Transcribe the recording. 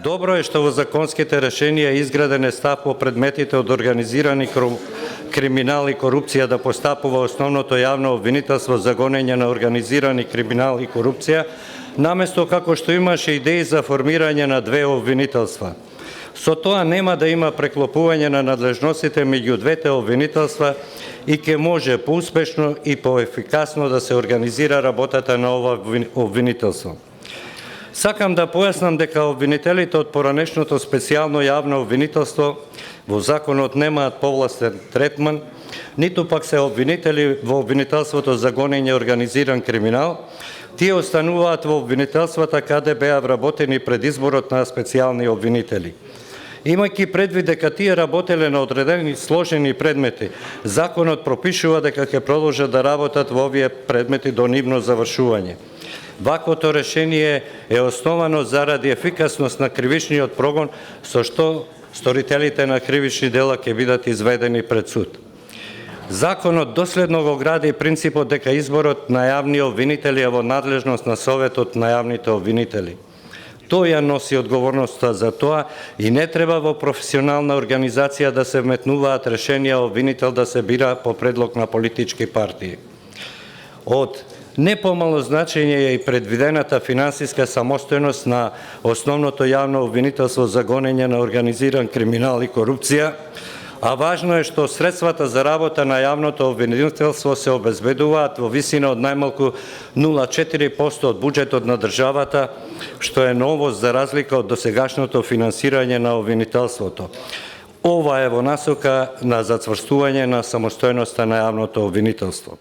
Добро е што во законските решенија изграден е став по предметите од организирани криминал и корупција да постапува основното јавно обвинителство за гонење на организирани криминал и корупција, наместо како што имаше идеи за формирање на две обвинителства. Со тоа нема да има преклопување на надлежностите меѓу двете обвинителства и ќе може поуспешно и поефикасно да се организира работата на ова обвинителство. Сакам да појаснам дека обвинителите од поранешното специјално јавно обвинителство во законот немаат повластен третман, ниту пак се обвинители во обвинителството за гонење организиран криминал, тие остануваат во обвинителствата каде беа вработени пред изборот на специјални обвинители. Имајќи предвид дека тие работеле на одредени сложени предмети, законот пропишува дека ќе продолжат да работат во овие предмети до нивно завршување. Ваквото решение е основано заради ефикасност на кривичниот прогон, со што сторителите на кривични дела ќе бидат изведени пред суд. Законот доследно го гради принципот дека изборот на јавни обвинители е во надлежност на Советот на јавните обвинители. Тој ја носи одговорноста за тоа и не треба во професионална организација да се вметнуваат решенија обвинител да се бира по предлог на политички партии. Од не помало значење е и предвидената финансиска самостојност на основното јавно обвинителство за гонење на организиран криминал и корупција, а важно е што средствата за работа на јавното обвинителство се обезбедуваат во висина од најмалку 0,4% од буџетот на државата, што е новост за разлика од досегашното финансирање на обвинителството. Ова е во насока на зацврстување на самостојноста на јавното обвинителство.